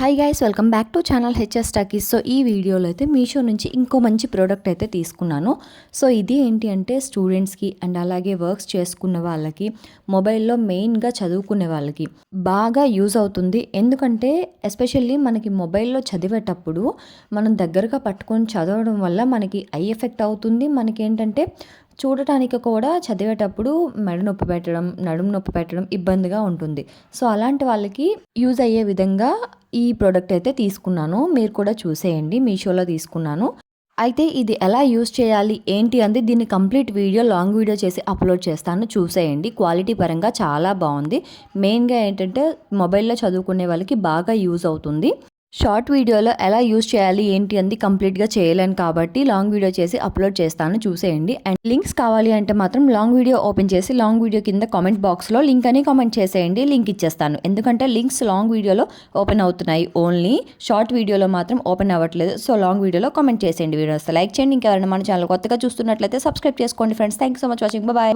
Hi guys, welcome back to channel HS talkies. So ఈ వీడియోలో అయితే మీషో నుంచి ఇంకో మంచి ప్రోడక్ట్ అయితే తీసుకున్నాను. సో ఇది ఏంటి అంటే స్టూడెంట్స్కి అండ్ అలాగే వర్క్స్ చేసుకున్న వాళ్ళకి, మొబైల్లో మెయిన్గా చదువుకునే వాళ్ళకి బాగా యూజ్ అవుతుంది. ఎందుకంటే ఎస్పెషల్లీ మనకి మొబైల్లో చదివేటప్పుడు మనం దగ్గరగా పట్టుకొని చదవడం వల్ల మనకి ఐ ఎఫెక్ట్ అవుతుంది. మనకి ఏంటంటే చూడటానికి కూడా చదివేటప్పుడు మెడ నొప్పి పెట్టడం, నడుము నొప్పి పెట్టడం ఇబ్బందిగా ఉంటుంది. సో అలాంటి వాళ్ళకి యూజ్ అయ్యే విధంగా ఈ ప్రోడక్ట్ అయితే తీసుకున్నాను. మీరు కూడా చూసేయండి. మీషోలో తీసుకున్నాను. అయితే ఇది ఎలా యూజ్ చేయాలి ఏంటి అంటే దీన్ని కంప్లీట్ వీడియో, లాంగ్ వీడియో చేసి అప్లోడ్ చేస్తాను, చూసేయండి. క్వాలిటీ పరంగా చాలా బాగుంది. మెయిన్గా ఏంటంటే మొబైల్లో చదువుకునే వాళ్ళకి బాగా యూజ్ అవుతుంది. షార్ట్ వీడియోలో ఎలా యూజ్ చేయాలి ఏంటి అంది కంప్లీట్గా చేయలేను కాబట్టి లాంగ్ వీడియో చేసి అప్లోడ్ చేస్తాను, చూసేయండి. అండ్ లింక్స్ కావాలి అంటే మాత్రం లాంగ్ వీడియో ఓపెన్ చేసి లాంగ్ వీడియో కింద కామెంట్ బాక్స్లో లింక్ అని కామెంట్ చేసేయండి. లింక్ ఇచ్చేస్తాను. ఎందుకంటే లింక్స్ లాంగ్ వీడియోలో ఓపెన్ అవుతున్నాయి, ఓన్లీ షార్ట్ వీడియోలో మాత్రం ఓపెన్ అవ్వట్లేదు. సో లాంగ్ వీడియోలో కామెంట్ చేసేయండి. వీడియోస్ లైక్ చేయండి. ఇంకెవరైనా మన ఛానల్ కొత్తగా చూస్తున్నట్లయితే సబ్స్క్రైబ్ చేసుకోండి friends. Thank you so much watching. Bye.